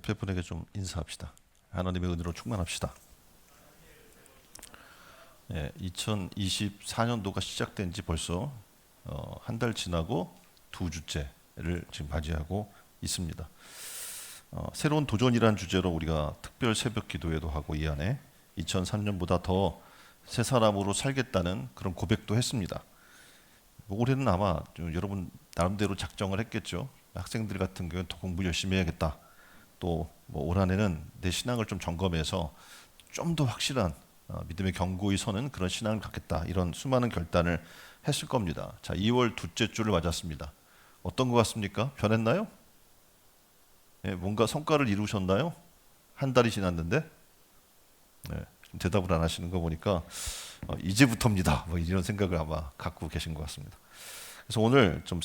옆에 분에게 좀 인사합시다. 하나님의 은혜로 충만합시다. 2024년도가 시작된 지 벌써 한 달 지나고 두 주째를 지금 맞이하고 있습니다. 새로운 도전이라는 주제로 우리가 특별 새벽 기도회도 하고 이 안에 2003년보다 더 새 사람으로 살겠다는 그런 고백도 했습니다. 올해는 아마 여러분 나름대로 작정을 했겠죠. 학생들 같은 경우는 더 공부 열심히 해야겠다. 또 올 한해는 내 신앙을 좀 점검해서 좀 더 확실한 믿음의 견고히 서는 그런 신앙을 갖겠다. 이런 수많은 결단을 했을 겁니다. 자, 2월 둘째 주를 맞았습니다. 어떤 것 같습니까? 변했나요? 뭔가 성과를 이루셨나요? 한 달이 지났는데 좀 대답을 안 하시는 거 보니까 이제부터입니다. 뭐 이런 생각을 아마 갖고 계신 것 같습니다. 그래서 오늘 좀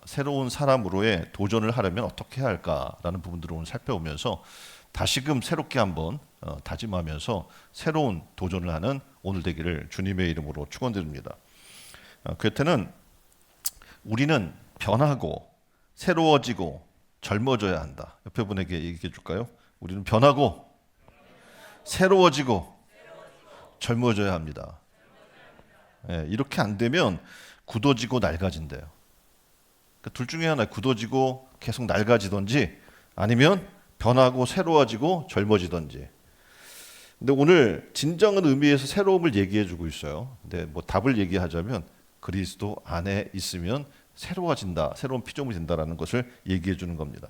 새로운 사람으로의 도전을 하려면 어떻게 해야 할까라는 부분들을 오늘 살펴보면서 다시금 새롭게 한번 다짐하면서 새로운 도전을 하는 오늘 되기를 주님의 이름으로 축원드립니다. 괴테는 우리는 변하고 새로워지고 젊어져야 한다. 옆에 분에게 얘기해 줄까요? 우리는 변하고 새로워지고 젊어져야 합니다. 이렇게 안 되면 굳어지고 낡아진대요. 그러니까 둘 중에 하나, 굳어지고 계속 낡아지든지 아니면 변하고 새로워지고 젊어지든지. 근데 오늘 진정한 의미에서 새로움을 얘기해 주고 있어요. 근데 뭐 답을 얘기하자면 그리스도 안에 있으면 새로워진다, 새로운 피조물이 된다라는 것을 얘기해 주는 겁니다.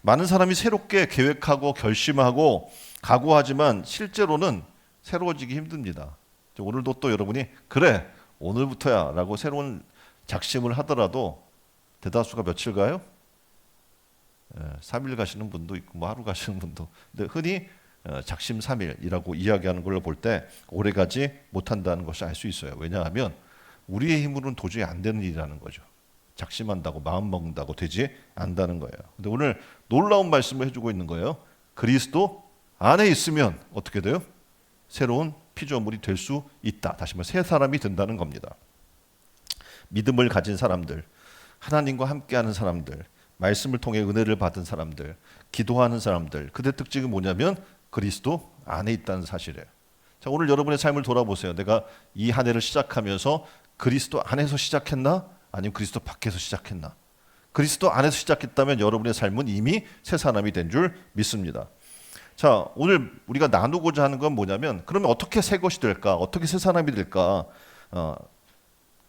많은 사람이 새롭게 계획하고 결심하고 각오하지만 실제로는 새로워지기 힘듭니다. 오늘도 또 여러분이 그래 오늘부터야 라고 새로운 작심을 하더라도 대다수가 며칠 가요? 3일 가시는 분도 있고 뭐 하루 가시는 분도. 근데 흔히 작심 3일이라고 이야기하는 걸로 볼 때 오래 가지 못한다는 것을 알 수 있어요. 왜냐하면 우리의 힘으로는 도저히 안 되는 일이라는 거죠. 작심한다고 마음 먹는다고 되지 않는다는 거예요. 근데 오늘 놀라운 말씀을 해주고 있는 거예요. 그리스도 안에 있으면 어떻게 돼요? 새로운 피조물이 될 수 있다. 다시 말해 새 사람이 된다는 겁니다. 믿음을 가진 사람들, 하나님과 함께하는 사람들, 말씀을 통해 은혜를 받은 사람들, 기도하는 사람들, 그들의 특징이 뭐냐면 그리스도 안에 있다는 사실이에요. 자, 오늘 여러분의 삶을 돌아보세요. 내가 이 한 해를 시작하면서 그리스도 안에서 시작했나? 아니면 그리스도 밖에서 시작했나? 그리스도 안에서 시작했다면 여러분의 삶은 이미 새 사람이 된 줄 믿습니다. 자, 오늘 우리가 나누고자 하는 건 뭐냐면 그러면 어떻게 새 것이 될까? 어떻게 새 사람이 될까?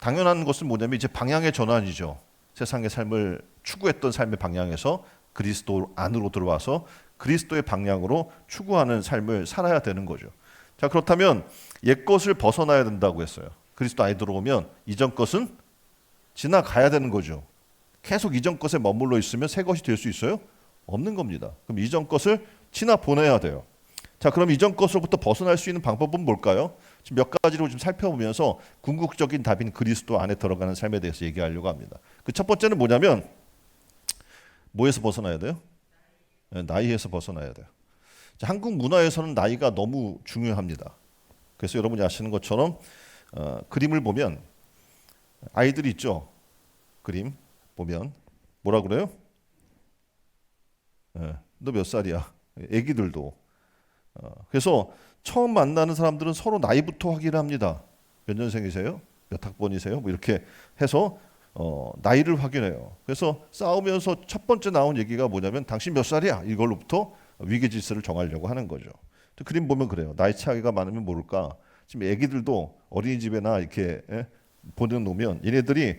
당연한 것은 뭐냐면 이제 방향의 전환이죠. 세상의 삶을 추구했던 삶의 방향에서 그리스도 안으로 들어와서 그리스도의 방향으로 추구하는 삶을 살아야 되는 거죠. 자, 그렇다면 옛 것을 벗어나야 된다고 했어요. 그리스도 안에 들어오면 이전 것은 지나가야 되는 거죠. 계속 이전 것에 머물러 있으면 새 것이 될 수 있어요? 없는 겁니다. 그럼 이전 것을 지나 보내야 돼요. 자, 그럼 이전 것으로부터 벗어날 수 있는 방법은 뭘까요? 지금 몇 가지로 좀 살펴보면서 궁극적인 답인 그리스도 안에 들어가는 삶에 대해서 얘기하려고 합니다. 그 첫 번째는 뭐냐면 뭐에서 벗어나야 돼요? 나이에서 벗어나야 돼요. 자, 한국 문화에서는 나이가 너무 중요합니다. 그래서 여러분이 아시는 것처럼 그림을 보면 아이들이 있죠. 그림 보면 뭐라 그래요? 너 몇 살이야? 애기들도. 그래서 처음 만나는 사람들은 서로 나이부터 확인을 합니다. 몇 년생이세요? 몇 학번이세요? 뭐 이렇게 해서 나이를 확인해요. 그래서 싸우면서 첫 번째 나온 얘기가 뭐냐면 당신 몇 살이야? 이걸로부터 위계 질서를 정하려고 하는 거죠. 그림 보면 그래요. 나이 차이가 많으면 모를까? 지금 애기들도 어린이집에나 이렇게 보내놓으면 얘네들이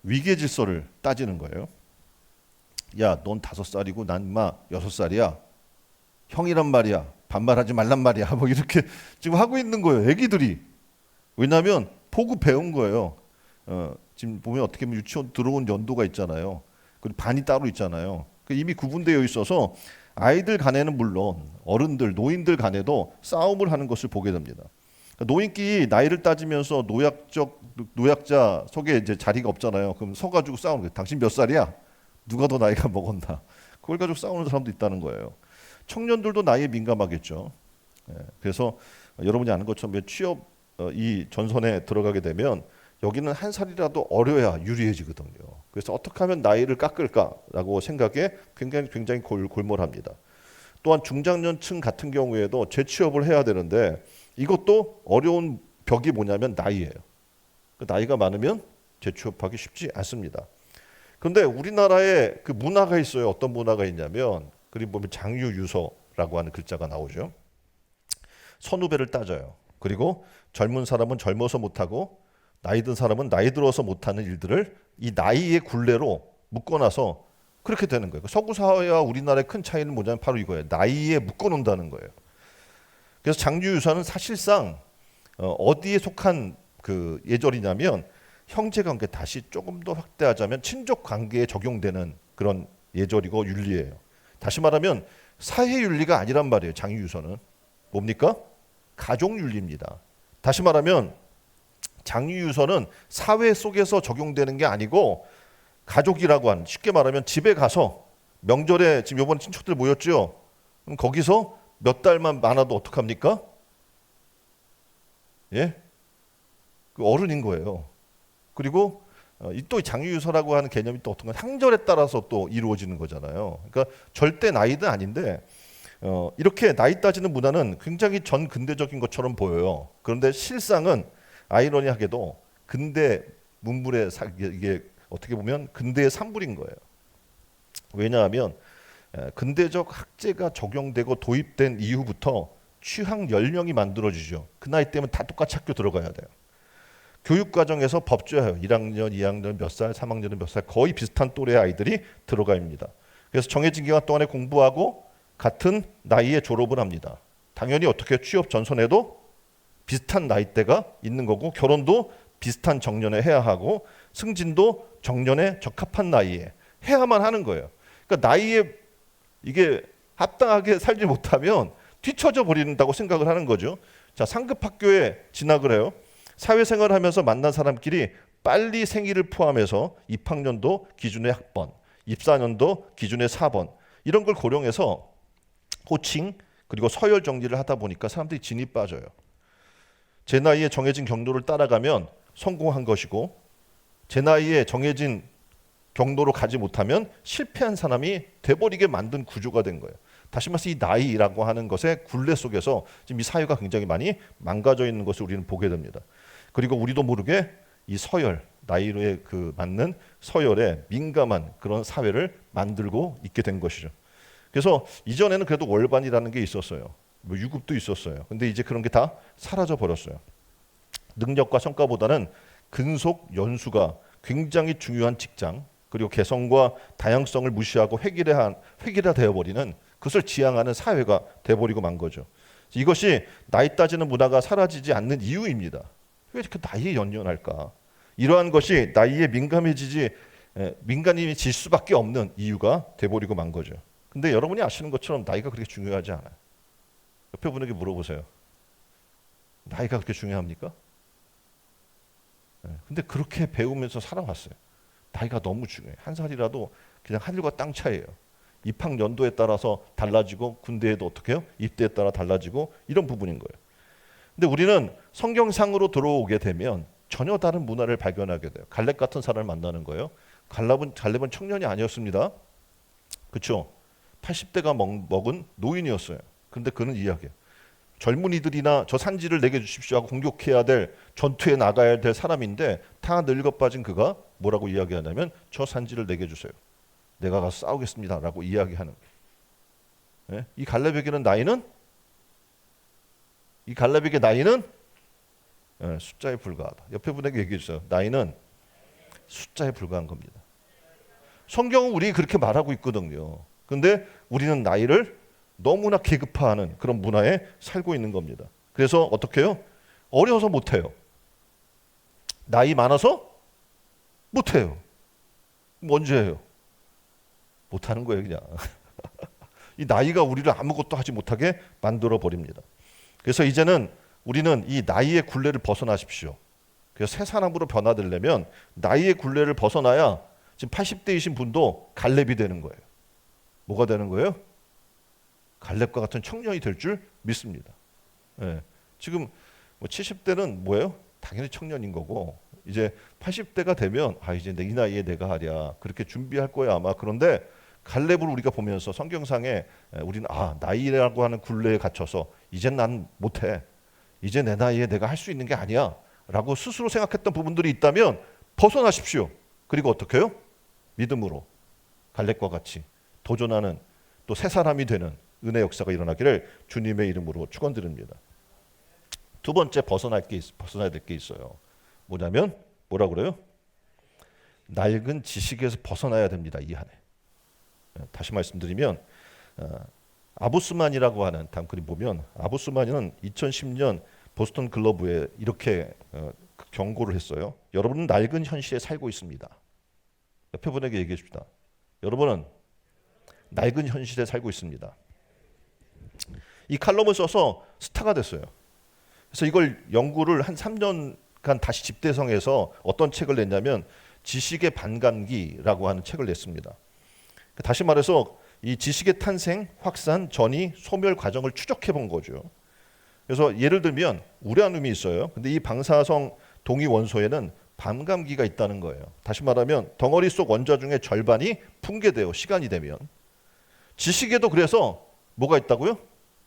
위계 질서를 따지는 거예요. 야, 넌 5살이고 난 인마 6살이야. 형이란 말이야. 반말하지 말란 말이야. 뭐 이렇게 지금 하고 있는 거예요. 애기들이. 왜냐하면 보고 배운 거예요. 지금 보면 어떻게 보면 유치원 들어온 연도가 있잖아요. 그리고 반이 따로 있잖아요. 이미 구분되어 있어서 아이들 간에는 물론 어른들, 노인들 간에도 싸움을 하는 것을 보게 됩니다. 노인끼리 나이를 따지면서 노약자 속에 이제 자리가 없잖아요. 그럼 서가지고 싸우는 거예요. 당신 몇 살이야? 누가 더 나이가 먹었나? 그걸 가지고 싸우는 사람도 있다는 거예요. 청년들도 나이에 민감하겠죠. 그래서 여러분이 아는 것처럼 취업 이 전선에 들어가게 되면 여기는 한 살이라도 어려야 유리해지거든요. 그래서 어떻게 하면 나이를 깎을까라고 생각에 굉장히 골몰합니다. 또한 중장년층 같은 경우에도 재취업을 해야 되는데 이것도 어려운 벽이 뭐냐면 나이예요. 나이가 많으면 재취업하기 쉽지 않습니다. 그런데 우리나라에 그 문화가 있어요. 어떤 문화가 있냐면 그림 보면 장유유서라고 하는 글자가 나오죠. 선후배를 따져요. 그리고 젊은 사람은 젊어서 못하고 나이 든 사람은 나이 들어서 못하는 일들을 이 나이의 굴레로 묶어놔서 그렇게 되는 거예요. 서구 사회와 우리나라의 큰 차이는 뭐냐면 바로 이거예요. 나이에 묶어놓는다는 거예요. 그래서 장유유서는 사실상 어디에 속한 그 예절이냐면 형제관계, 다시 조금 더 확대하자면 친족 관계에 적용되는 그런 예절이고 윤리예요. 다시 말하면 사회윤리가 아니란 말이에요. 장유유서는 뭡니까? 가족윤리입니다. 다시 말하면 장유유서는 사회 속에서 적용되는 게 아니고 가족이라고 하는, 쉽게 말하면 집에 가서 명절에 지금 이번에 친척들 모였죠. 그럼 거기서 몇 달만 많아도 어떡합니까? 예? 그 어른인 거예요. 그리고 또 장유유서라고 하는 개념이 또 어떤 건 항절에 따라서 또 이루어지는 거잖아요. 그러니까 절대 나이도 아닌데 이렇게 나이 따지는 문화는 굉장히 전 근대적인 것처럼 보여요. 그런데 실상은 아이러니하게도 근대 문물의 이게 어떻게 보면 근대의 산물인 거예요. 왜냐하면 근대적 학제가 적용되고 도입된 이후부터 취학 연령이 만들어지죠. 그 나이 때면 다 똑같이 학교 들어가야 돼요. 교육과정에서 법조해요. 1학년, 2학년 몇 살, 3학년은 몇 살, 거의 비슷한 또래의 아이들이 들어갑니다. 그래서 정해진 기간 동안에 공부하고 같은 나이에 졸업을 합니다. 당연히 어떻게 취업 전선에도 비슷한 나이대가 있는 거고 결혼도 비슷한 정년에 해야 하고 승진도 정년에 적합한 나이에 해야만 하는 거예요. 그러니까 나이에 이게 합당하게 살지 못하면 뒤처져 버린다고 생각을 하는 거죠. 자, 상급 학교에 진학을 해요. 사회생활을 하면서 만난 사람끼리 빨리 생일을 포함해서 입학년도 기준의 학번, 입사년도 기준의 4번 이런 걸 고령해서 호칭 그리고 서열 정리를 하다 보니까 사람들이 진이 빠져요. 제 나이에 정해진 경로를 따라가면 성공한 것이고 제 나이에 정해진 경로로 가지 못하면 실패한 사람이 돼버리게 만든 구조가 된 거예요. 다시 말해서 이 나이라고 하는 것의 굴레 속에서 지금 이 사회가 굉장히 많이 망가져 있는 것을 우리는 보게 됩니다. 그리고 우리도 모르게 이 서열, 나이에 그 맞는 서열에 민감한 그런 사회를 만들고 있게 된 것이죠. 그래서 이전에는 그래도 월반이라는 게 있었어요. 뭐 유급도 있었어요. 근데 이제 그런 게 다 사라져 버렸어요. 능력과 성과보다는 근속 연수가 굉장히 중요한 직장, 그리고 개성과 다양성을 무시하고 획일화되어 버리는 그것을 지향하는 사회가 돼버리고 만 거죠. 이것이 나이 따지는 문화가 사라지지 않는 이유입니다. 왜 이렇게 나이에 연연할까? 이러한 것이 나이에 민감해질 수밖에 없는 이유가 돼버리고 만 거죠. 근데 여러분이 아시는 것처럼 나이가 그렇게 중요하지 않아요. 옆에 분에게 물어보세요. 나이가 그렇게 중요합니까? 근데 그렇게 배우면서 살아왔어요. 나이가 너무 중요해요. 한 살이라도 그냥 하늘과 땅 차이예요. 입학 연도에 따라서 달라지고 군대에도 어떻게 해요? 입대에 따라 달라지고 이런 부분인 거예요. 근데 우리는 성경상으로 들어오게 되면 전혀 다른 문화를 발견하게 돼요. 갈렙 같은 사람을 만나는 거예요. 갈렙은 청년이 아니었습니다. 그렇죠? 80대가 먹은 노인이었어요. 그런데 그는 이야기해요. 젊은이들이나 저 산지를 내게 주십시오 하고 공격해야 될, 전투에 나가야 될 사람인데 다 늙어 빠진 그가 뭐라고 이야기하냐면 저 산지를 내게 주세요. 내가 가서 싸우겠습니다 라고 이야기하는 거예요. 예? 이 갈렙에게 나이는 숫자에 불과하다. 옆에 분에게 얘기해 주세요. 나이는 숫자에 불과한 겁니다. 성경은 우리 그렇게 말하고 있거든요. 근데 우리는 나이를 너무나 계급화하는 그런 문화에 살고 있는 겁니다. 그래서 어떻게 해요? 어려서 못해요. 나이 많아서 못해요. 언제 해요? 못하는 거예요 그냥. 이 나이가 우리를 아무것도 하지 못하게 만들어 버립니다. 그래서 이제는 우리는 이 나이의 굴레를 벗어나십시오. 그래서 새 사람으로 변화되려면 나이의 굴레를 벗어나야 지금 80대이신 분도 갈렙이 되는 거예요. 뭐가 되는 거예요? 갈렙과 같은 청년이 될 줄 믿습니다. 예. 지금 뭐 70대는 뭐예요? 당연히 청년인 거고 이제 80대가 되면 이제 이 나이에 내가 하랴 그렇게 준비할 거야 아마. 그런데 갈렙을 우리가 보면서 성경상에 우리는 나이라고 하는 굴레에 갇혀서 이젠 난 못해, 이제 내 나이에 내가 할 수 있는 게 아니야 라고 스스로 생각했던 부분들이 있다면 벗어나십시오. 그리고 어떻게 해요? 믿음으로 갈렙과 같이 도전하는 또 새 사람이 되는 은혜 역사가 일어나기를 주님의 이름으로 축원드립니다. 두 번째 벗어나야 될 게 있어요. 뭐냐면 뭐라 그래요? 낡은 지식에서 벗어나야 됩니다. 이 한 해. 다시 말씀드리면 아부스만이라고 하는 다음 그림 보면 아부스만은 2010년 보스턴 글로브에 이렇게 경고를 했어요. 여러분은 낡은 현실에 살고 있습니다. 옆에 분에게 얘기해 줍시다. 여러분은 낡은 현실에 살고 있습니다. 이 칼럼을 써서 스타가 됐어요. 그래서 이걸 연구를 한 3년간 다시 집대성해서 어떤 책을 냈냐면 지식의 반감기라고 하는 책을 냈습니다. 다시 말해서 이 지식의 탄생, 확산, 전이, 소멸 과정을 추적해 본 거죠. 그래서 예를 들면 우라늄이 있어요. 근데 이 방사성 동위 원소에는 반감기가 있다는 거예요. 다시 말하면 덩어리 속 원자 중에 절반이 붕괴돼요. 시간이 되면. 지식에도 그래서 뭐가 있다고요?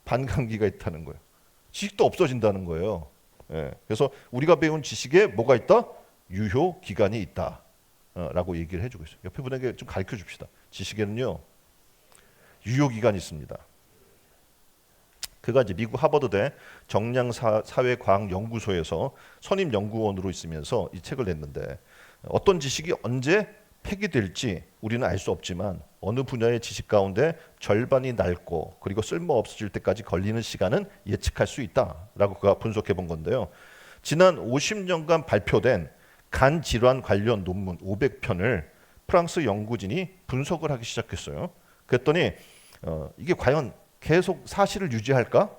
반감기가 있다는 거예요. 지식도 없어진다는 거예요. 그래서 우리가 배운 지식에 뭐가 있다? 유효 기간이 있다. 라고 얘기를 해주고 있어요. 옆에 분에게 좀 가르쳐 줍시다. 지식에는요 유효 기간이 있습니다. 그가 이제 미국 하버드대 정량사회과학연구소에서 선임 연구원으로 있으면서 이 책을 냈는데 어떤 지식이 언제 폐기될지 우리는 알 수 없지만 어느 분야의 지식 가운데 절반이 낡고 그리고 쓸모 없어질 때까지 걸리는 시간은 예측할 수 있다라고 그가 분석해 본 건데요. 지난 50년간 발표된 간 질환 관련 논문 500편을 프랑스 연구진이 분석을 하기 시작했어요. 그랬더니 이게 과연 계속 사실을 유지할까?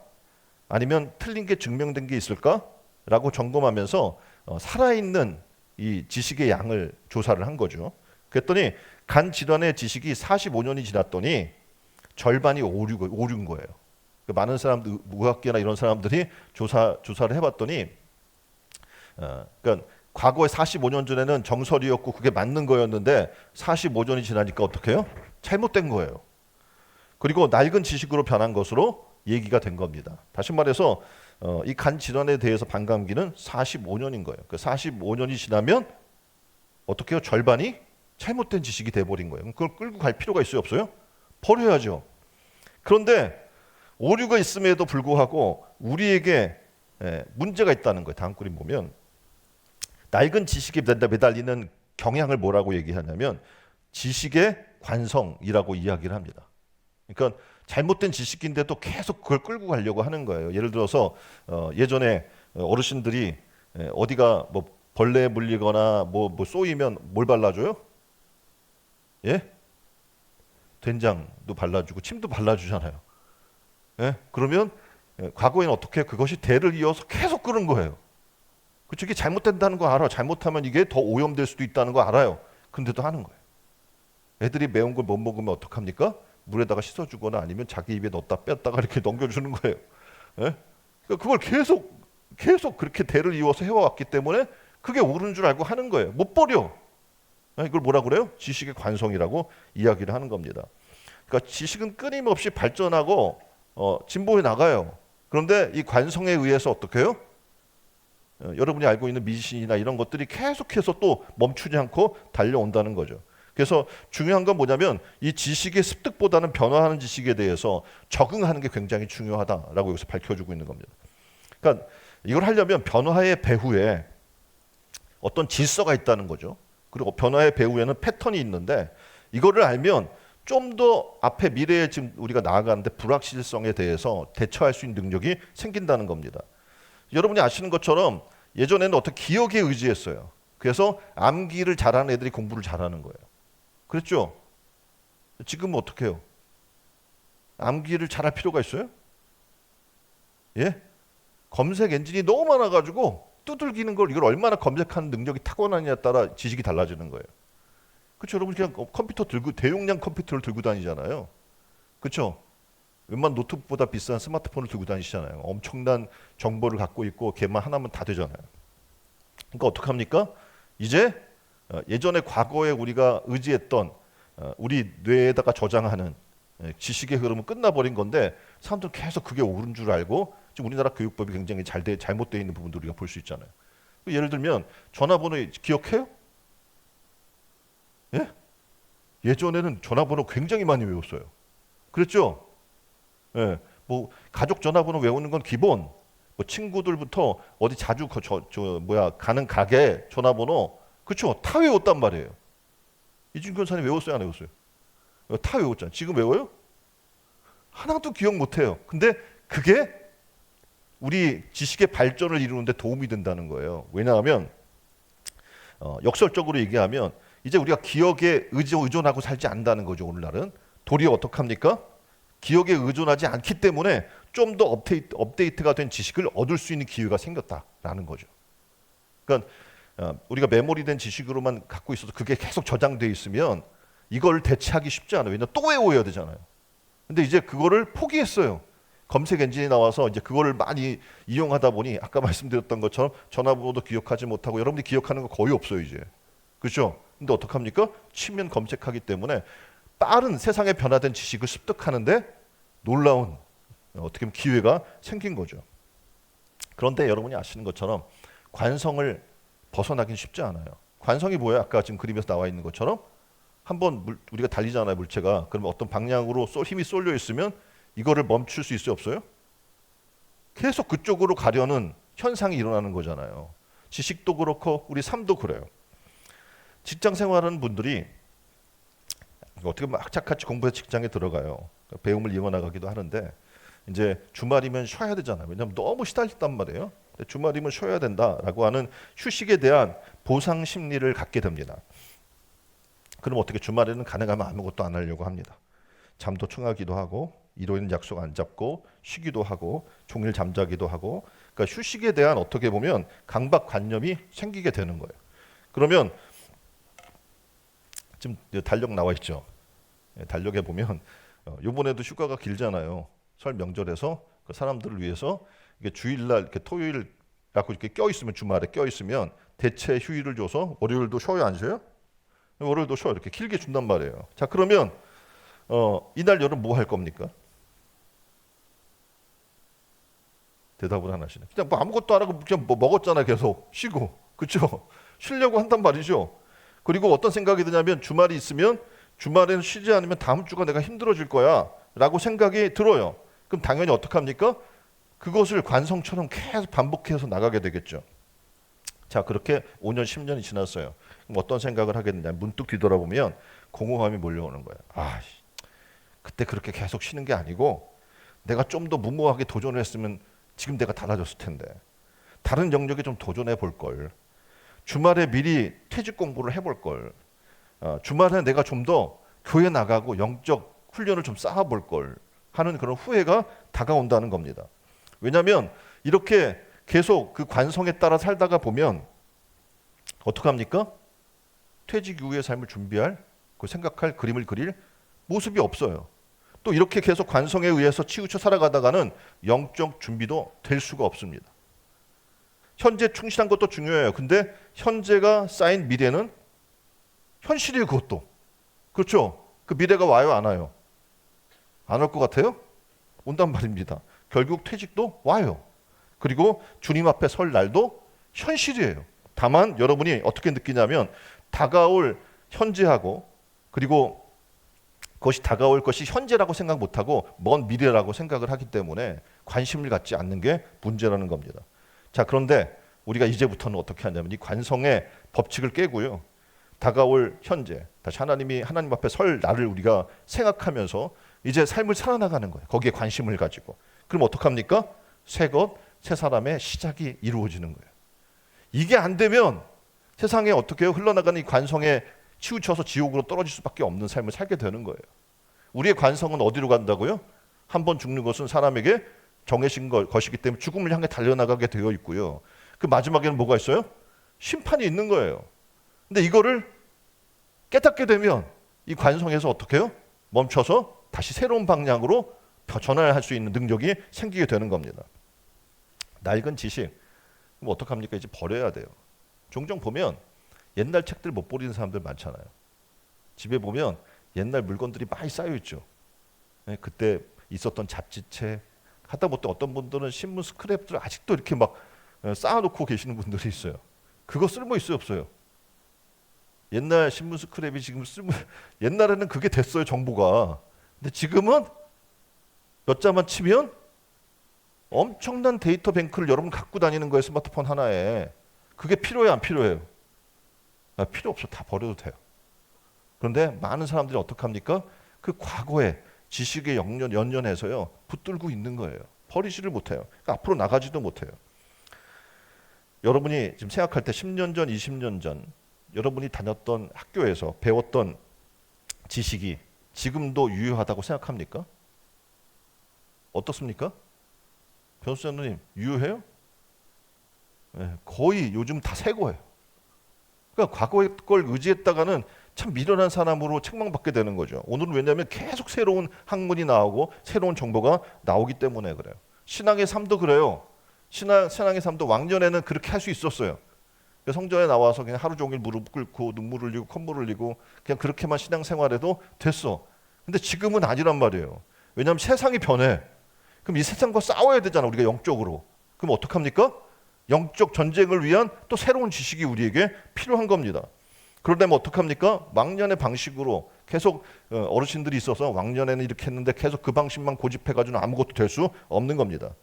아니면 틀린 게 증명된 게 있을까? 라고 점검하면서 살아있는 이 지식의 양을 조사를 한 거죠. 그랬더니 간 질환의 지식이 45년이 지났더니 절반이 오른 거예요. 많은 사람들, 의학계나 이런 사람들이 조사를 해봤더니 그러니까 과거에 45년 전에는 정설이었고 그게 맞는 거였는데 45년이 지나니까 어떻게 해요? 잘못된 거예요. 그리고 낡은 지식으로 변한 것으로 얘기가 된 겁니다. 다시 말해서 이 간 질환에 대해서 반감기는 45년인 거예요. 그 45년이 지나면 어떻게 해요? 절반이 잘못된 지식이 돼버린 거예요. 그걸 끌고 갈 필요가 있어요? 없어요? 버려야죠. 그런데 오류가 있음에도 불구하고 우리에게 문제가 있다는 거예요. 다음 그림 보면 낡은 지식에 매달리는 경향을 뭐라고 얘기하냐면 지식의 관성이라고 이야기를 합니다. 그러니까 잘못된 지식인데도 계속 그걸 끌고 가려고 하는 거예요. 예를 들어서 예전에 어르신들이 어디가 뭐 벌레에 물리거나 뭐 쏘이면 뭘 발라줘요? 예? 된장도 발라주고 침도 발라주잖아요. 예? 그러면 과거에는 어떻게 그것이 대를 이어서 계속 끄는 거예요. 그쵸? 이게 잘못된다는 거 알아. 잘못하면 이게 더 오염될 수도 있다는 거 알아요. 근데도 하는 거예요. 애들이 매운 걸 못 먹으면 어떡합니까? 물에다가 씻어주거나 아니면 자기 입에 넣었다 뺐다가 이렇게 넘겨주는 거예요. 예? 그러니까 그걸 계속 그렇게 대를 이어서 해왔기 때문에 그게 옳은 줄 알고 하는 거예요. 못 버려. 이걸 뭐라 그래요? 지식의 관성이라고 이야기를 하는 겁니다. 그러니까 지식은 끊임없이 발전하고 진보해 나가요. 그런데 이 관성에 의해서 어떻게 해요? 여러분이 알고 있는 미신이나 이런 것들이 계속해서 또 멈추지 않고 달려온다는 거죠. 그래서 중요한 건 뭐냐면 이 지식의 습득보다는 변화하는 지식에 대해서 적응하는 게 굉장히 중요하다라고 여기서 밝혀주고 있는 겁니다. 그러니까 이걸 하려면 변화의 배후에 어떤 질서가 있다는 거죠. 그리고 변화의 배후에는 패턴이 있는데 이거를 알면 좀 더 앞에 미래에 지금 우리가 나아가는데 불확실성에 대해서 대처할 수 있는 능력이 생긴다는 겁니다. 여러분이 아시는 것처럼 예전에는 어떤 기억에 의지했어요. 그래서 암기를 잘하는 애들이 공부를 잘하는 거예요. 그랬죠? 지금은 어떻게 해요? 암기를 잘할 필요가 있어요? 예? 검색 엔진이 너무 많아가지고 두들기는 걸 이걸 얼마나 검색하는 능력이 타고나느냐에 따라 지식이 달라지는 거예요. 그렇죠? 여러분 그냥 컴퓨터 들고 대용량 컴퓨터를 들고 다니잖아요. 그렇죠? 웬만 노트북보다 비싼 스마트폰을 들고 다니시잖아요. 엄청난 정보를 갖고 있고 걔만 하나면 다 되잖아요. 그러니까 어떡합니까? 이제 예전에 과거에 우리가 의지했던 우리 뇌에다가 저장하는 지식의 흐름은 끝나버린 건데 사람들은 계속 그게 옳은 줄 알고 지금 우리나라 교육법이 굉장히 잘못되어 있는 부분도 우리가 볼 수 있잖아요. 예를 들면 전화번호 기억해요? 예? 예전에는 전화번호 굉장히 많이 외웠어요. 그랬죠? 예. 뭐 가족 전화번호 외우는 건 기본. 뭐 친구들부터 어디 자주 가는 가게 전화번호 그렇죠? 다 외웠단 말이에요. 이준근 선생님 외웠어요, 안 외웠어요? 다 외웠잖아요. 지금 외워요? 하나도 기억 못 해요. 근데 그게 우리 지식의 발전을 이루는데 도움이 된다는 거예요. 왜냐하면 역설적으로 얘기하면 이제 우리가 기억에 의존하고 살지 않는다는 거죠. 오늘날은 도리어 어떻게 합니까? 기억에 의존하지 않기 때문에 좀 더 업데이트가 된 지식을 얻을 수 있는 기회가 생겼다라는 거죠. 그러니까 우리가 메모리된 지식으로만 갖고 있어서 그게 계속 저장돼 있으면 이걸 대체하기 쉽지 않아요. 왜냐하면 또 외워야 되잖아요. 근데 이제 그거를 포기했어요. 검색 엔진이 나와서 이제 그거를 많이 이용하다 보니 아까 말씀드렸던 것처럼 전화번호도 기억하지 못하고 여러분들이 기억하는 거 거의 없어요 이제. 그렇죠? 근데 어떡합니까? 치면 검색하기 때문에 빠른 세상에 변화된 지식을 습득하는데 놀라운 어떻게 보면 기회가 생긴 거죠. 그런데 여러분이 아시는 것처럼 관성을 벗어나긴 쉽지 않아요. 관성이 뭐예요? 아까 지금 그림에서 나와 있는 것처럼 한번 우리가 달리잖아요 물체가. 그러면 어떤 방향으로 힘이 쏠려 있으면 이거를 멈출 수 있어요 없어요? 계속 그쪽으로 가려는 현상이 일어나는 거잖아요. 지식도 그렇고 우리 삶도 그래요. 직장 생활하는 분들이 어떻게 보면 악착같이 공부해서 직장에 들어가요. 배움을 이어나가기도 하는데 이제 주말이면 쉬어야 되잖아요. 왜냐하면 너무 시달렸단 말이에요. 주말이면 쉬어야 된다라고 하는 휴식에 대한 보상 심리를 갖게 됩니다. 그럼 어떻게 주말에는 가능하면 아무것도 안 하려고 합니다. 잠도 청하기도 하고 일요일은 약속 안 잡고 쉬기도 하고 종일 잠자기도 하고 그러니까 휴식에 대한 어떻게 보면 강박관념이 생기게 되는 거예요. 그러면 지금 달력 나와 있죠. 달력에 보면 이번에도 휴가가 길잖아요. 설 명절에서 그 사람들을 위해서 이게 주일날 이렇게 토요일하고 이렇게 껴 있으면 주말에 껴 있으면 대체 휴일을 줘서 월요일도 쉬어요 안 쉬어요? 월요일도 쉬어 이렇게 길게 준단 말이에요. 자 그러면 이날 여러분 뭐 할 겁니까? 대답을 안 하시네. 그냥 뭐 아무것도 안 하고 그냥 뭐 먹었잖아요. 계속 쉬고 그렇죠? 쉬려고 한단 말이죠. 그리고 어떤 생각이 드냐면 주말이 있으면 주말에는 쉬지 않으면 다음 주가 내가 힘들어질 거야 라고 생각이 들어요. 그럼 당연히 어떻게 합니까? 그것을 관성처럼 계속 반복해서 나가게 되겠죠. 자 그렇게 5년 10년이 지났어요. 그럼 어떤 생각을 하게 되냐 문득 뒤돌아보면 공허함이 몰려오는 거예요. 아 그때 그렇게 계속 쉬는 게 아니고 내가 좀 더 무모하게 도전을 했으면 지금 내가 달라졌을 텐데 다른 영역에 좀 도전해 볼 걸. 주말에 미리 퇴직 공부를 해볼 걸. 주말에 내가 좀 더 교회 나가고 영적 훈련을 좀 쌓아볼 걸 하는 그런 후회가 다가온다는 겁니다. 왜냐하면 이렇게 계속 그 관성에 따라 살다가 보면 어떡합니까? 퇴직 이후의 삶을 준비할 그 생각할 그림을 그릴 모습이 없어요. 또 이렇게 계속 관성에 의해서 치우쳐 살아가다가는 영적 준비도 될 수가 없습니다. 현재 충실한 것도 중요해요. 근데 현재가 쌓인 미래는 현실이에요. 그것도. 그렇죠? 그 미래가 와요 안 와요? 안 올 것 같아요? 온단 말입니다. 결국 퇴직도 와요. 그리고 주님 앞에 설 날도 현실이에요. 다만 여러분이 어떻게 느끼냐면 다가올 현재하고 그리고 그것이 다가올 것이 현재라고 생각 못하고 먼 미래라고 생각을 하기 때문에 관심을 갖지 않는 게 문제라는 겁니다. 자 그런데 우리가 이제부터는 어떻게 하냐면 이 관성의 법칙을 깨고요. 다가올 현재 다시 하나님 앞에 설 날을 우리가 생각하면서 이제 삶을 살아나가는 거예요. 거기에 관심을 가지고. 그럼 어떡합니까? 새 사람의 시작이 이루어지는 거예요. 이게 안 되면 세상에 어떻게 흘러나가는 이 관성에 치우쳐서 지옥으로 떨어질 수밖에 없는 삶을 살게 되는 거예요. 우리의 관성은 어디로 간다고요? 한번 죽는 것은 사람에게 정해진 것이기 때문에 죽음을 향해 달려나가게 되어 있고요. 그 마지막에는 뭐가 있어요? 심판이 있는 거예요. 근데 이거를 깨닫게 되면 이 관성에서 어떻게 해요? 멈춰서 다시 새로운 방향으로 전환할 수 있는 능력이 생기게 되는 겁니다. 낡은 지식, 그럼 어떡합니까? 이제 버려야 돼요. 종종 보면 옛날 책들 못 버리는 사람들 많잖아요. 집에 보면 옛날 물건들이 많이 쌓여 있죠. 예, 그때 있었던 잡지책 하다 못해 어떤 분들은 신문 스크랩들 아직도 이렇게 막 쌓아놓고 계시는 분들이 있어요. 그거 쓸모 있어요, 없어요? 옛날 신문 스크랩이 지금 옛날에는 그게 됐어요, 정보가. 근데 지금은 몇 자만 치면 엄청난 데이터 뱅크를 여러분 갖고 다니는 거예요, 스마트폰 하나에. 그게 필요해요, 안 필요해요? 필요 없어, 다 버려도 돼요. 그런데 많은 사람들이 어떻게 합니까? 그 과거에 지식에 연연해서요 붙들고 있는 거예요. 버리지를 못해요. 그러니까 앞으로 나가지도 못해요. 여러분이 지금 생각할 때 10년 전, 20년 전 여러분이 다녔던 학교에서 배웠던 지식이 지금도 유효하다고 생각합니까? 어떻습니까? 변호사님 유효해요? 네, 거의 요즘 다 새 거예요. 그러니까 과거의 걸 의지했다가는 참 미련한 사람으로 책망받게 되는 거죠. 오늘은 왜냐하면 계속 새로운 학문이 나오고 새로운 정보가 나오기 때문에 그래요. 신앙의 삶도 그래요. 신앙의 삶도 왕년에는 그렇게 할 수 있었어요. 성전에 나와서 그냥 하루 종일 무릎 꿇고 눈물 흘리고 콧물 흘리고 그냥 그렇게만 신앙생활해도 됐어. 근데 지금은 아니란 말이에요. 왜냐하면 세상이 변해. 그럼 이 세상과 싸워야 되잖아, 우리가 영적으로. 그럼 어떡합니까? 영적 전쟁을 위한 또 새로운 지식이 우리에게 필요한 겁니다. 그러려면 어떡합니까? 왕년의 방식으로 계속 어르신들이 있어서 왕년에는 이렇게 했는데 계속 그 방식만 고집해가지고는 아무것도 될 수 없는 겁니다.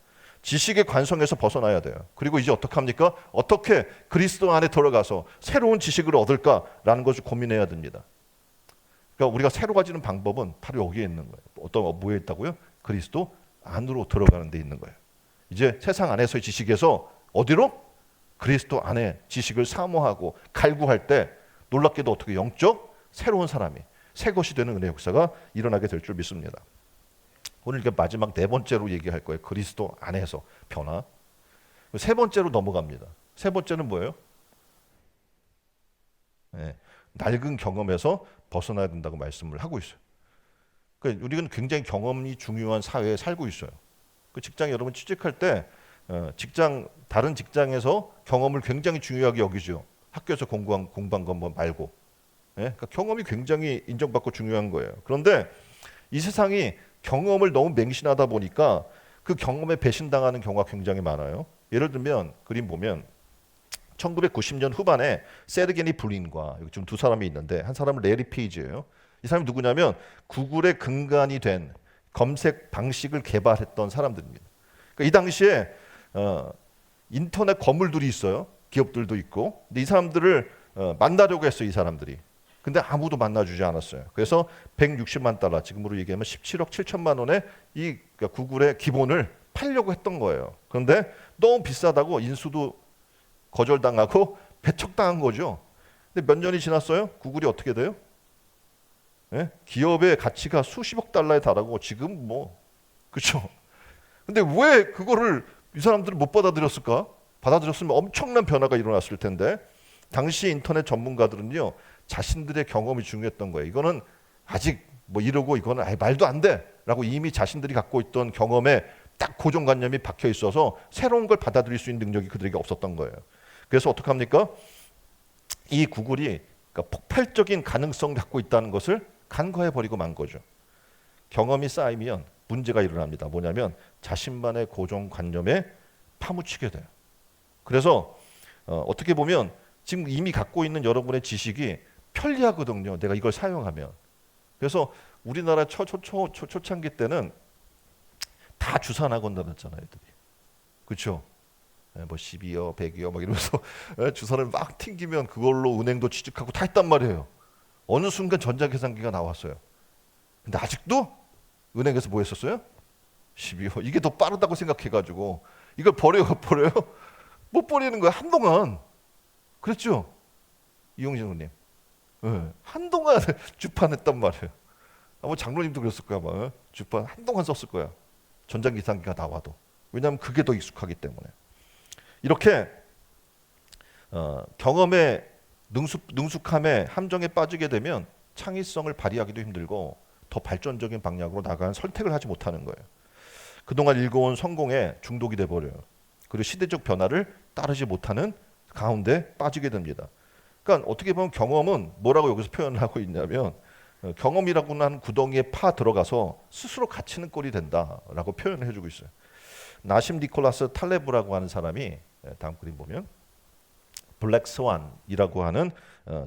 지식의 관성에서 벗어나야 돼요. 그리고 이제 어떡합니까? 어떻게 그리스도 안에 들어가서 새로운 지식을 얻을까라는 것을 고민해야 됩니다. 그러니까 우리가 새로 가지는 방법은 바로 여기에 있는 거예요. 뭐에 있다고요? 그리스도 안으로 들어가는 데 있는 거예요. 이제 세상 안에서의 지식에서 어디로? 그리스도 안에 지식을 사모하고 갈구할 때 놀랍게도 어떻게 영적 새로운 사람이 새 것이 되는 은혜의 역사가 일어나게 될 줄 믿습니다. 오늘 이게 마지막 네 번째로 얘기할 거예요. 그리스도 안에서 변화. 세 번째로 넘어갑니다. 세 번째는 뭐예요? 네, 낡은 경험에서 벗어나야 된다고 말씀을 하고 있어요. 그러니까 우리는 굉장히 경험이 중요한 사회에 살고 있어요. 그 직장에 여러분 취직할 때 다른 직장에서 경험을 굉장히 중요하게 여기죠. 학교에서 공부한 것 말고. 예? 그러니까 경험이 굉장히 인정받고 중요한 거예요. 그런데 이 세상이 경험을 너무 맹신하다 보니까 그 경험에 배신당하는 경우가 굉장히 많아요. 예를 들면 그림 보면 1990년 후반에 세르게니 브린과 여기 지금 두 사람이 있는데 한 사람은 레리 페이지예요. 이 사람이 누구냐면 구글의 근간이 된 검색 방식을 개발했던 사람들입니다. 그러니까 이 당시에 인터넷 거물들이 있어요. 기업들도 있고. 근데 이 사람들을 만나려고 했어요. 이 사람들이. 근데 아무도 만나주지 않았어요. 그래서 160만 달러, 지금으로 얘기하면 17억 7천만 원에 이 그러니까 구글의 기본을 팔려고 했던 거예요. 그런데 너무 비싸다고 인수도 거절당하고 배척당한 거죠. 근데 몇 년이 지났어요? 구글이 어떻게 돼요? 예? 기업의 가치가 수십억 달러에 달하고 지금 그렇죠. 근데 왜 그거를 이 사람들은 못 받아들였을까? 받아들였으면 엄청난 변화가 일어났을 텐데 당시 인터넷 전문가들은요 자신들의 경험이 중요했던 거예요. 이거는 아직 이러고 이거는 말도 안 돼라고 이미 자신들이 갖고 있던 경험에 딱 고정관념이 박혀 있어서 새로운 걸 받아들일 수 있는 능력이 그들에게 없었던 거예요. 그래서 어떡합니까? 이 구글이 그러니까 폭발적인 가능성을 갖고 있다는 것을 간과해버리고 만 거죠. 경험이 쌓이면 문제가 일어납니다. 뭐냐면 자신만의 고정관념에 파묻히게 돼요. 그래서 어떻게 보면 지금 이미 갖고 있는 여러분의 지식이 편리하거든요. 내가 이걸 사용하면. 그래서 우리나라 초창기 때는 다 주산학원 다녔잖아요. 애들이. 그렇죠? 12여, 100여 이러면서 주산을 막 튕기면 그걸로 은행도 취직하고 다 했단 말이에요. 어느 순간 전자계산기가 나왔어요. 근데 아직도 은행에서 뭐 했었어요? 12여. 이게 더 빠르다고 생각해가지고 이걸 버려요? 못 버리는 거야. 한동안. 그랬죠? 이용진 의원님. 네. 한동안 주판했단 말이에요. 아마 장로님도 그랬을 거야. 아마. 주판 한동안 썼을 거야. 전자계산기가 나와도. 왜냐하면 그게 더 익숙하기 때문에. 이렇게 경험의 능숙함에 함정에 빠지게 되면 창의성을 발휘하기도 힘들고 더 발전적인 방향으로 나가는 선택을 하지 못하는 거예요. 그동안 읽어온 성공에 중독이 돼버려요. 그리고 시대적 변화를 따르지 못하는 가운데 빠지게 됩니다. 그러니까 어떻게 보면 경험은 뭐라고 여기서 표현을 하고 있냐면 경험이라고 하는 구덩이에 파 들어가서 스스로 갇히는 꼴이 된다라고 표현을 해주고 있어요. 나심 니콜라스 탈레브라고 하는 사람이 다음 그림 보면 블랙 스완이라고 하는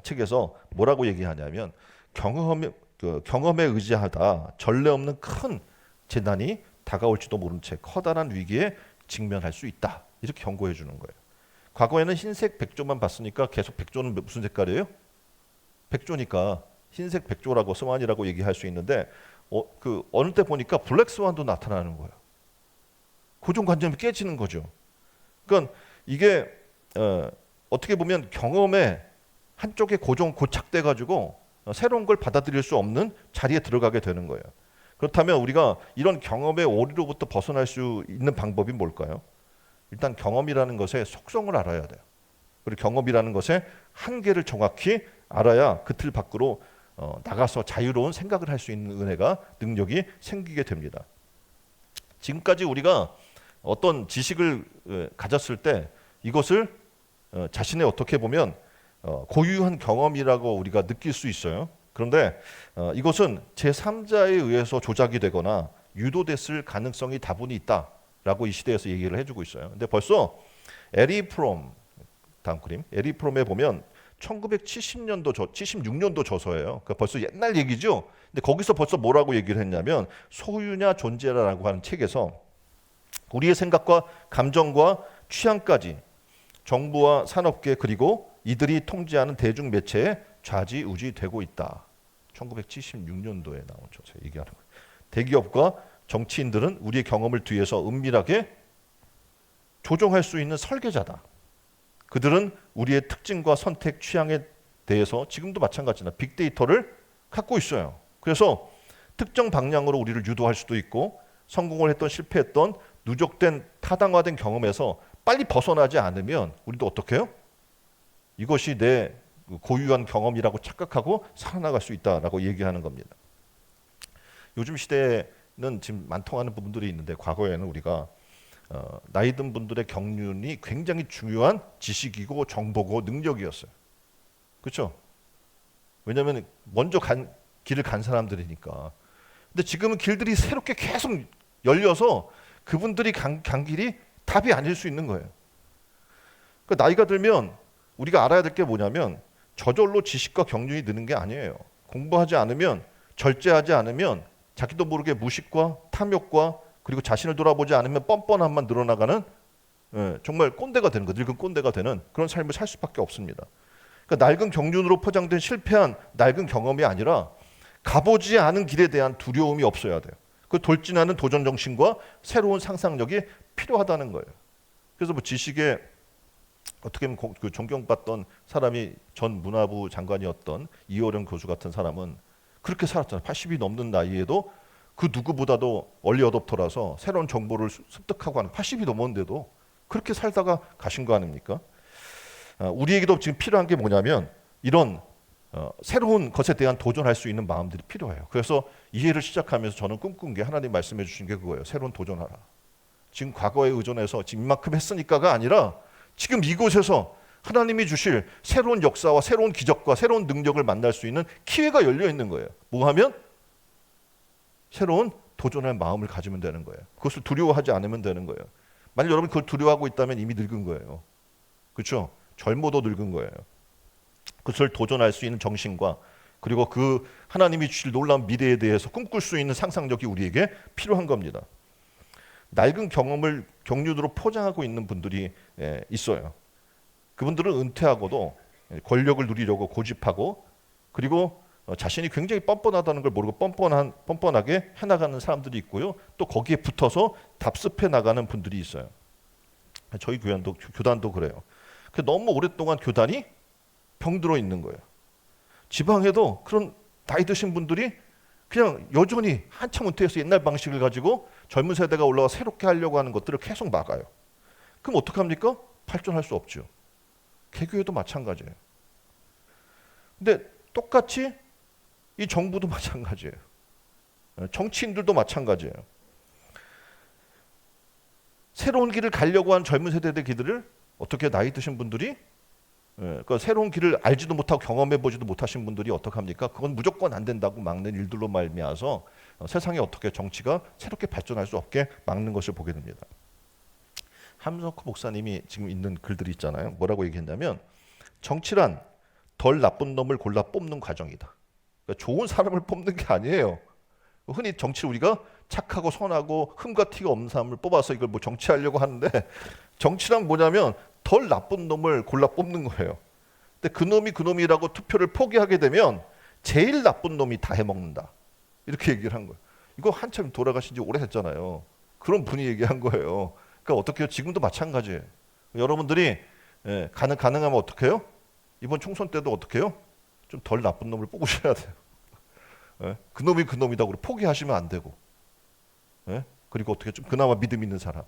책에서 뭐라고 얘기하냐면 경험에 의지하다 전례 없는 큰 재난이 다가올지도 모른 채 커다란 위기에 직면할 수 있다. 이렇게 경고해 주는 거예요. 과거에는 흰색 백조만 봤으니까 계속 백조는 무슨 색깔이에요? 백조니까 흰색 백조라고 스완이라고 얘기할 수 있는데 어느 때 보니까 블랙 스완도 나타나는 거예요. 고정관념이 깨지는 거죠. 그러니까 이게 어떻게 보면 경험에 한쪽에 고착돼 가지고 새로운 걸 받아들일 수 없는 자리에 들어가게 되는 거예요. 그렇다면 우리가 이런 경험의 오류로부터 벗어날 수 있는 방법이 뭘까요? 일단 경험이라는 것의 속성을 알아야 돼요. 그리고 경험이라는 것의 한계를 정확히 알아야 그 틀 밖으로 나가서 자유로운 생각을 할 수 있는 은혜가 능력이 생기게 됩니다. 지금까지 우리가 어떤 지식을 가졌을 때 이것을 자신의 어떻게 보면 고유한 경험이라고 우리가 느낄 수 있어요. 그런데 이것은 제3자에 의해서 조작이 되거나 유도됐을 가능성이 다분히 있다라고 이 시대에서 얘기를 해주고 있어요. 근데 벌써 에리 프롬, 다음 그림, 에리 프롬에 보면 1970년도 76년도 저서예요. 그러니까 벌써 옛날 얘기죠. 근데 거기서 벌써 뭐라고 얘기를 했냐면 소유냐 존재라라고 하는 책에서 우리의 생각과 감정과 취향까지 정부와 산업계 그리고 이들이 통제하는 대중 매체에 좌지우지되고 있다. 1976년도에 나온 저서 얘기하는 거예요. 대기업과 정치인들은 우리의 경험을 뒤에서 은밀하게 조종할 수 있는 설계자다. 그들은 우리의 특징과 선택, 취향에 대해서 지금도 마찬가지나 빅데이터를 갖고 있어요. 그래서 특정 방향으로 우리를 유도할 수도 있고 성공을 했던 실패했던 누적된 타당화된 경험에서 빨리 벗어나지 않으면 우리도 어떻게 해요? 이것이 내 고유한 경험이라고 착각하고 살아나갈 수 있다라고 얘기하는 겁니다. 요즘 시대에는 지금 만통하는 부분들이 있는데 과거에는 우리가 나이 든 분들의 경륜이 굉장히 중요한 지식이고 정보고 능력이었어요. 그렇죠? 왜냐하면 먼저 길을 간 사람들이니까. 근데 지금은 길들이 새롭게 계속 열려서 그분들이 간 길이 답이 아닐 수 있는 거예요. 그러니까 나이가 들면 우리가 알아야 될 게 뭐냐면 저절로 지식과 경륜이 느는 게 아니에요. 공부하지 않으면, 절제하지 않으면 자기도 모르게 무식과 탐욕과 그리고 자신을 돌아보지 않으면 뻔뻔함만 늘어나가는 정말 꼰대가 되는 거, 늙은 꼰대가 되는 그런 삶을 살 수밖에 없습니다. 그러니까 낡은 경륜으로 포장된 실패한 낡은 경험이 아니라 가보지 않은 길에 대한 두려움이 없어야 돼요. 그 돌진하는 도전 정신과 새로운 상상력이 필요하다는 거예요. 그래서 뭐 지식에 어떻게 보면 그 존경받던 사람이 전 문화부 장관이었던 이호령 교수 같은 사람은 그렇게 살았잖아요. 80이 넘는 나이에도 그 누구보다도 얼리 어댑터라서 새로운 정보를 습득하고 하는 80이 넘었는데도 그렇게 살다가 가신 거 아닙니까? 우리에게도 지금 필요한 게 뭐냐면 이런 새로운 것에 대한 도전할 수 있는 마음들이 필요해요. 그래서 이해를 시작하면서 저는 꿈꾼 게 하나님 말씀해 주신 게 그거예요. 새로운 도전하라. 지금 과거에 의존해서 지금 이만큼 했으니까가 아니라 지금 이곳에서 하나님이 주실 새로운 역사와 새로운 기적과 새로운 능력을 만날 수 있는 기회가 열려 있는 거예요. 뭐 하면? 새로운 도전할 마음을 가지면 되는 거예요. 그것을 두려워하지 않으면 되는 거예요. 만약 여러분 그걸 두려워하고 있다면 이미 늙은 거예요. 그렇죠? 젊어도 늙은 거예요. 그것을 도전할 수 있는 정신과 그리고 그 하나님이 주실 놀라운 미래에 대해서 꿈꿀 수 있는 상상력이 우리에게 필요한 겁니다. 낡은 경험을 경륜으로 포장하고 있는 분들이 있어요. 그분들은 은퇴하고도 권력을 누리려고 고집하고 그리고 자신이 굉장히 뻔뻔하다는 걸 모르고 뻔뻔하게 해나가는 사람들이 있고요. 또 거기에 붙어서 답습해 나가는 분들이 있어요. 저희 교단도 그래요. 너무 오랫동안 교단이 병들어 있는 거예요. 지방에도 그런 나이 드신 분들이 그냥 여전히 한참 은퇴해서 옛날 방식을 가지고 젊은 세대가 올라와 새롭게 하려고 하는 것들을 계속 막아요. 그럼 어떡합니까? 발전할 수 없죠. 개교회도 마찬가지예요. 근데 똑같이 이 정부도 마찬가지예요. 정치인들도 마찬가지예요. 새로운 길을 가려고 하는 젊은 세대의 길들을 어떻게 나이 드신 분들이 그러니까 새로운 길을 알지도 못하고 경험해 보지도 못하신 분들이 어떡합니까? 그건 무조건 안 된다고 막는 일들로 말미암아서 세상에 어떻게 정치가 새롭게 발전할 수 없게 막는 것을 보게 됩니다. 함석호 목사님이 지금 있는 글들이 있잖아요. 뭐라고 얘기했냐면 정치란 덜 나쁜 놈을 골라 뽑는 과정이다. 그러니까 좋은 사람을 뽑는 게 아니에요. 흔히 정치를 우리가 착하고 선하고 흠과 티가 없는 사람을 뽑아서 이걸 뭐 정치하려고 하는데 정치란 뭐냐면 덜 나쁜 놈을 골라 뽑는 거예요. 근데 그 놈이라고 투표를 포기하게 되면 제일 나쁜 놈이 다 해먹는다. 이렇게 얘기를 한 거예요. 이거 한참 돌아가신 지 오래됐잖아요. 그런 분이 얘기한 거예요. 그러니까 어떻게 해요? 지금도 마찬가지예요. 여러분들이 가능하면 어떻게 해요? 이번 총선 때도 어떻게 해요? 좀 덜 나쁜 놈을 뽑으셔야 돼요. 그 놈이다. 그리고 포기하시면 안 되고. 그리고 어떻게 좀 그나마 믿음 있는 사람.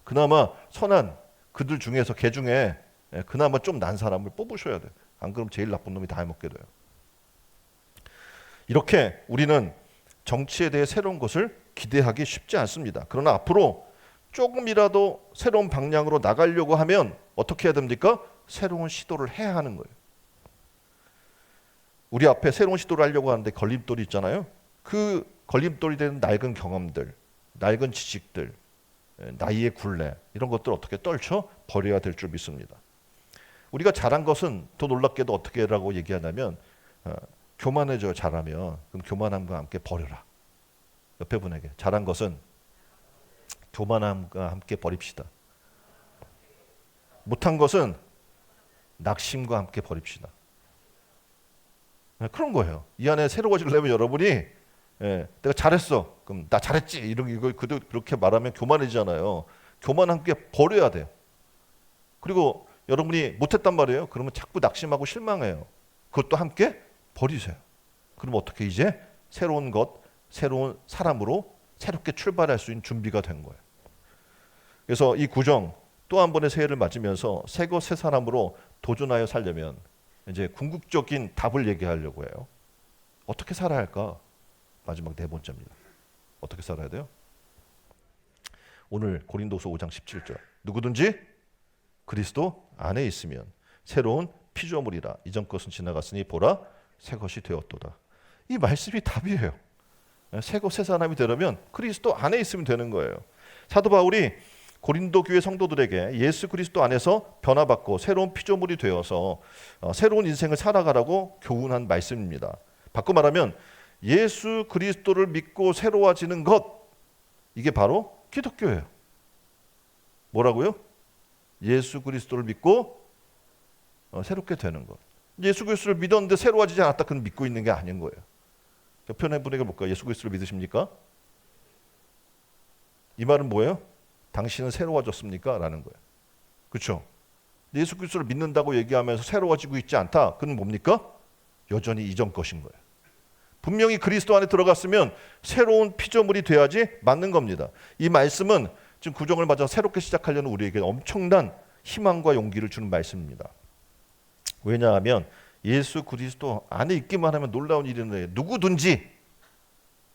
그나마 선한 그들 중에서 개 중에 그나마 좀 난 사람을 뽑으셔야 돼요. 안 그러면 제일 나쁜 놈이 다 해먹게 돼요. 이렇게 우리는 정치에 대해 새로운 것을 기대하기 쉽지 않습니다. 그러나 앞으로 조금이라도 새로운 방향으로 나가려고 하면 어떻게 해야 됩니까? 새로운 시도를 해야 하는 거예요. 우리 앞에 새로운 시도를 하려고 하는데 걸림돌이 있잖아요. 그 걸림돌이 되는 낡은 경험들, 낡은 지식들, 나이의 굴레 이런 것들 어떻게 떨쳐 버려야 될 줄 믿습니다. 우리가 잘한 것은 더 놀랍게도 어떻게 라고 얘기하냐면 교만해져요. 잘하면. 그럼 교만함과 함께 버려라. 옆에 분에게 잘한 것은 교만함과 함께 버립시다. 못한 것은 낙심과 함께 버립시다. 그런 거예요. 이 안에 새로워지려면 여러분이 내가 잘했어. 그럼 나 잘했지. 이거 그렇게 말하면 교만해지잖아요. 교만 함께 버려야 돼요. 그리고 여러분이 못했단 말이에요. 그러면 자꾸 낙심하고 실망해요. 그것도 함께 버리세요. 그럼 어떻게 이제 새로운 것, 새로운 사람으로 새롭게 출발할 수 있는 준비가 된 거예요. 그래서 이 구정 또 한 번의 새해를 맞으면서 새것 새 사람으로 도전하여 살려면 이제 궁극적인 답을 얘기하려고 해요. 어떻게 살아야 할까? 마지막 네 번째입니다. 어떻게 살아야 돼요? 오늘 고린도서 5장 17절. 누구든지 그리스도 안에 있으면 새로운 피조물이라. 이전 것은 지나갔으니 보라 새 것이 되었도다. 이 말씀이 답이에요. 새것 새 사람이 되려면 그리스도 안에 있으면 되는 거예요. 사도 바울이 고린도 교회 성도들에게 예수 그리스도 안에서 변화받고 새로운 피조물이 되어서 새로운 인생을 살아가라고 교훈한 말씀입니다. 바꿔 말하면 예수 그리스도를 믿고 새로워지는 것, 이게 바로 기독교예요. 뭐라고요? 예수 그리스도를 믿고 새롭게 되는 것. 예수 그리스도를 믿었는데 새로워지지 않았다. 그건 믿고 있는 게 아닌 거예요. 편의 분에게 볼까요? 예수 그리스도를 믿으십니까? 이 말은 뭐예요? 당신은 새로워졌습니까? 라는 거예요. 그렇죠? 예수 그리스도를 믿는다고 얘기하면서 새로워지고 있지 않다. 그건 뭡니까? 여전히 이전 것인 거예요. 분명히 그리스도 안에 들어갔으면 새로운 피조물이 돼야지 맞는 겁니다. 이 말씀은 지금 구정을 맞아 새롭게 시작하려는 우리에게 엄청난 희망과 용기를 주는 말씀입니다. 왜냐하면 예수 그리스도 안에 있기만 하면 놀라운 일이네. 누구든지,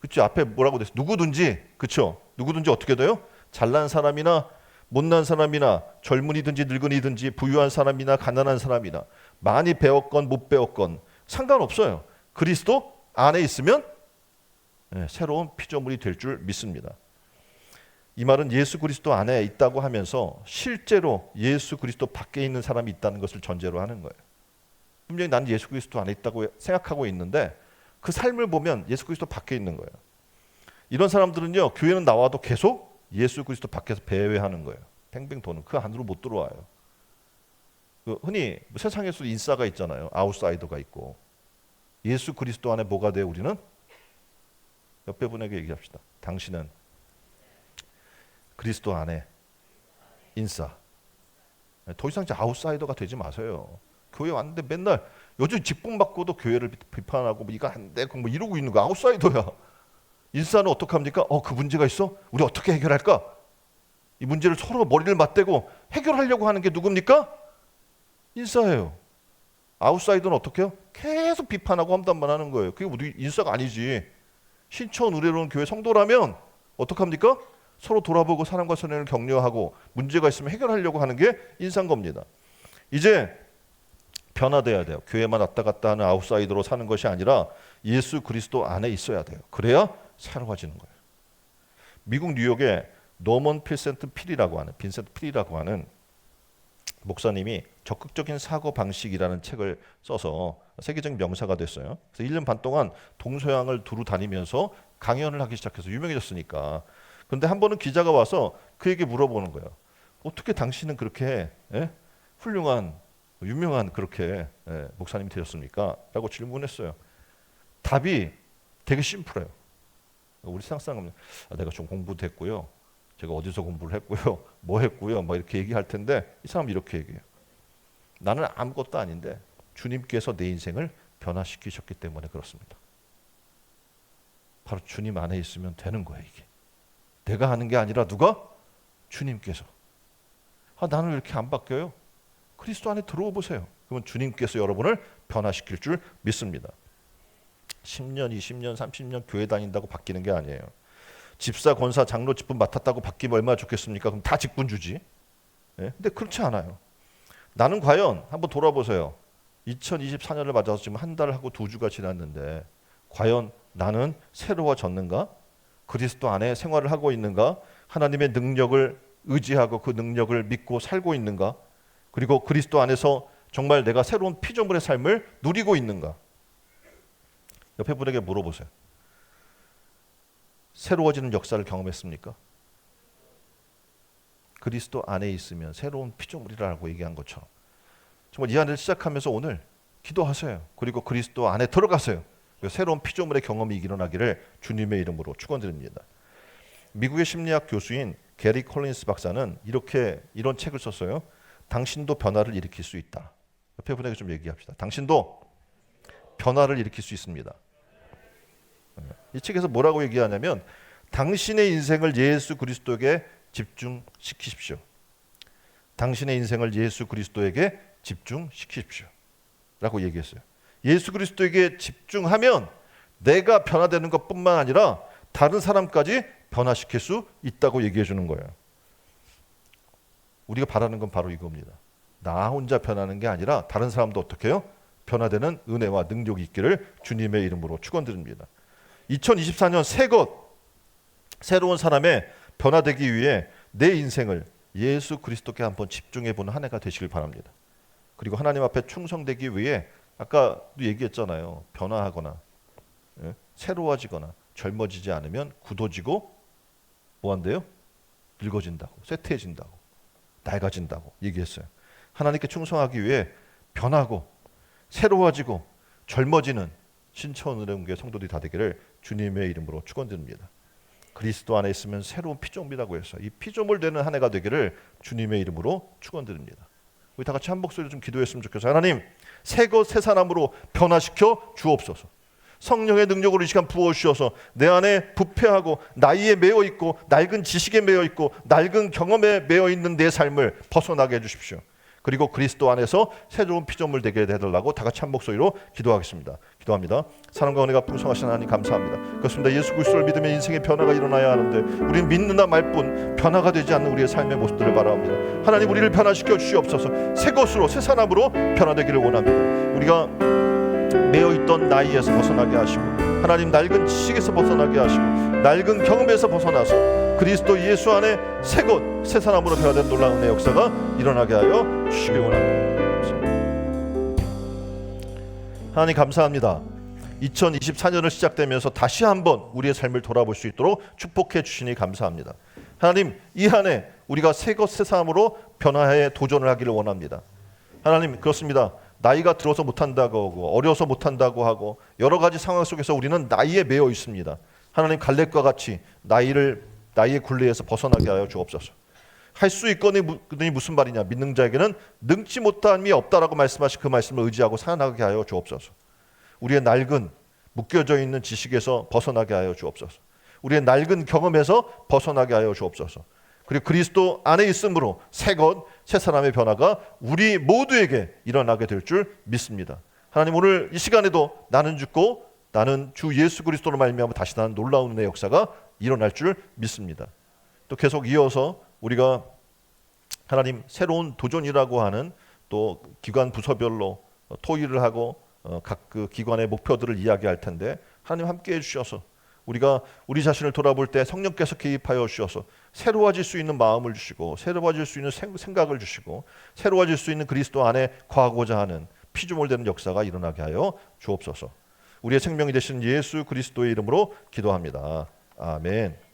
그렇죠? 앞에 뭐라고 됐어요? 누구든지, 그렇죠? 누구든지 어떻게 돼요? 잘난 사람이나 못난 사람이나 젊은이든지 늙은이든지 부유한 사람이나 가난한 사람이나 많이 배웠건 못 배웠건 상관없어요. 그리스도 안에 있으면 새로운 피조물이 될 줄 믿습니다. 이 말은 예수 그리스도 안에 있다고 하면서 실제로 예수 그리스도 밖에 있는 사람이 있다는 것을 전제로 하는 거예요. 분명히 나는 예수 그리스도 안에 있다고 생각하고 있는데 그 삶을 보면 예수 그리스도 밖에 있는 거예요. 이런 사람들은요, 교회는 나와도 계속 예수 그리스도 밖에서 배회하는 거예요. 뱅뱅 도는. 그 안으로 못 들어와요. 흔히 세상에서 인싸가 있잖아요. 아웃사이더가 있고. 예수 그리스도 안에 뭐가 돼요? 우리는? 옆에 분에게 얘기합시다. 당신은 그리스도 안에 인싸. 더 이상 아웃사이더가 되지 마세요. 교회 왔는데 맨날 요즘 직분 받고도 교회를 비판하고 뭐 이거 안 돼, 뭐 이러고 있는 거 아웃사이더야. 인싸는 어떡합니까? 그 문제가 있어? 우리 어떻게 해결할까? 이 문제를 서로 머리를 맞대고 해결하려고 하는 게 누굽니까? 인싸예요. 아웃사이더는 어떻게 해요? 계속 비판하고 험담만 하는 거예요. 그게 우리 인싸가 아니지. 신천 의뢰로운 교회 성도라면 어떡합니까? 서로 돌아보고 사람과 선행을 격려하고 문제가 있으면 해결하려고 하는 게 인싸인 겁니다. 이제 변화돼야 돼요. 교회만 왔다 갔다 하는 아웃사이더로 사는 것이 아니라 예수 그리스도 안에 있어야 돼요. 그래야 새로워지는 거예요. 미국 뉴욕에 노먼 빈센트 필이라고 하는 목사님이 적극적인 사고 방식이라는 책을 써서 세계적 명사가 됐어요. 그래서 1년 반 동안 동서양을 두루 다니면서 강연을 하기 시작해서 유명해졌으니까. 그런데 한 번은 기자가 와서 그에게 물어보는 거예요. 어떻게 당신은 그렇게 훌륭한 유명한 그렇게 목사님이 되셨습니까? 라고 질문했어요. 답이 되게 심플해요. 우리 세상 사람은 내가 좀 공부도 했고요. 제가 어디서 공부를 했고요. 뭐 했고요. 막 이렇게 얘기할 텐데 이 사람은 이렇게 얘기해요. 나는 아무것도 아닌데 주님께서 내 인생을 변화시키셨기 때문에 그렇습니다. 바로 주님 안에 있으면 되는 거예요. 이게. 내가 하는 게 아니라 누가? 주님께서. 나는 왜 이렇게 안 바뀌어요? 그리스도 안에 들어오 보세요. 그러면 주님께서 여러분을 변화시킬 줄 믿습니다. 10년, 20년, 30년 교회 다닌다고 바뀌는 게 아니에요. 집사, 권사, 장로 직분 맡았다고 바뀌면 얼마나 좋겠습니까? 그럼 다 직분 주지. 근데 그렇지 않아요. 나는 과연 한번 돌아보세요. 2024년을 맞아서 지금 한 달하고 2주가 지났는데 과연 나는 새로워졌는가? 그리스도 안에 생활을 하고 있는가? 하나님의 능력을 의지하고 그 능력을 믿고 살고 있는가? 그리고 그리스도 안에서 정말 내가 새로운 피조물의 삶을 누리고 있는가? 옆에 분에게 물어보세요. 새로워지는 역사를 경험했습니까? 그리스도 안에 있으면 새로운 피조물이라고 얘기한 것처럼 정말 이 안을 시작하면서 오늘 기도하세요. 그리고 그리스도 안에 들어가세요. 새로운 피조물의 경험이 일어나기를 주님의 이름으로 축원드립니다. 미국의 심리학 교수인 게리 콜린스 박사는 이런 책을 썼어요. 당신도 변화를 일으킬 수 있다. 옆에 분에게 좀 얘기합시다. 당신도 변화를 일으킬 수 있습니다. 이 책에서 뭐라고 얘기하냐면 당신의 인생을 예수 그리스도에게 집중시키십시오. 당신의 인생을 예수 그리스도에게 집중시키십시오. 라고 얘기했어요. 예수 그리스도에게 집중하면 내가 변화되는 것뿐만 아니라 다른 사람까지 변화시킬 수 있다고 얘기해 주는 거예요. 우리가 바라는 건 바로 이겁니다. 나 혼자 변하는 게 아니라 다른 사람도 어떻게 해요? 변화되는 은혜와 능력이 있기를 주님의 이름으로 축원드립니다. 2024년 새로운 사람의 변화되기 위해 내 인생을 예수 그리스도께 한번 집중해보는 한 해가 되시길 바랍니다. 그리고 하나님 앞에 충성되기 위해 아까도 얘기했잖아요. 변화하거나 새로워지거나 젊어지지 않으면 굳어지고 뭐한대요? 늙어진다고, 쇠퇴해진다고, 낡아진다고 얘기했어요. 하나님께 충성하기 위해 변하고 새로워지고 젊어지는 신천은혜교회 성도들이 다 되기를 주님의 이름으로 축원드립니다. 그리스도 안에 있으면 새로운 피조물이라고 해서 이 피조물 되는 한 해가 되기를 주님의 이름으로 축원드립니다. 우리 다 같이 한 목소리로 좀 기도했으면 좋겠어요. 하나님, 새것 새 사람으로 변화시켜 주옵소서. 성령의 능력으로 이 시간 부어주셔서 내 안에 부패하고 나이에 매여 있고 낡은 지식에 매여 있고 낡은 경험에 매여 있는 내 삶을 벗어나게 해주십시오. 그리고 그리스도 안에서 새로운 피조물 되게 해달라고 다 같이 한 목소리로 기도하겠습니다. 기도합니다. 사랑과 은혜가 풍성하신 하나님 감사합니다. 그렇습니다. 예수 그리스도를 믿으면 인생의 변화가 일어나야 하는데 우리는 믿는다 말뿐 변화가 되지 않는 우리의 삶의 모습들을 바라옵니다. 하나님 우리를 변화시켜 주시옵소서. 새 것으로 새 사람으로 변화되기를 원합니다. 우리가 매여있던 나이에서 벗어나게 하시고 하나님 낡은 지식에서 벗어나게 하시고 낡은 경험에서 벗어나서 그리스도 예수 안에 새것 새 사람으로 변화된 놀라운 내 역사가 일어나게 하여 주시기 원합니다. 하나님 감사합니다. 2024년을 시작되면서 다시 한번 우리의 삶을 돌아볼 수 있도록 축복해 주시니 감사합니다. 하나님 이 한 해 우리가 새것 새 사람으로 변화에 도전을 하기를 원합니다. 하나님 그렇습니다. 나이가 들어서 못한다고 하고 어려서 못한다고 하고 여러 가지 상황 속에서 우리는 나이에 매여 있습니다. 하나님 갈렙과 같이 나이의 굴레에서 벗어나게 하여 주옵소서. 할 수 있거니 무슨 말이냐. 믿는 자에게는 능치 못함이 없다라고 말씀하신 그 말씀을 의지하고 살아나게 하여 주옵소서. 우리의 낡은 묶여져 있는 지식에서 벗어나게 하여 주옵소서. 우리의 낡은 경험에서 벗어나게 하여 주옵소서. 그리고 그리스도 안에 있으므로 새것 새 사람의 변화가 우리 모두에게 일어나게 될 줄 믿습니다. 하나님 오늘 이 시간에도 나는 죽고 나는 주 예수 그리스도로 말미암아 다시 나는 놀라운 은혜의 역사가 일어날 줄 믿습니다. 또 계속 이어서 우리가 하나님 새로운 도전이라고 하는 또 기관 부서별로 토의를 하고 각 그 기관의 목표들을 이야기할 텐데 하나님 함께해 주셔서 우리가 우리 자신을 돌아볼 때 성령께서 개입하여 주셔서 새로워질 수 있는 마음을 주시고 새로워질 수 있는 생각을 주시고 새로워질 수 있는 그리스도 안에 거하고자 하는 피조물되는 역사가 일어나게 하여 주옵소서. 우리의 생명이 되신 예수 그리스도의 이름으로 기도합니다. 아멘.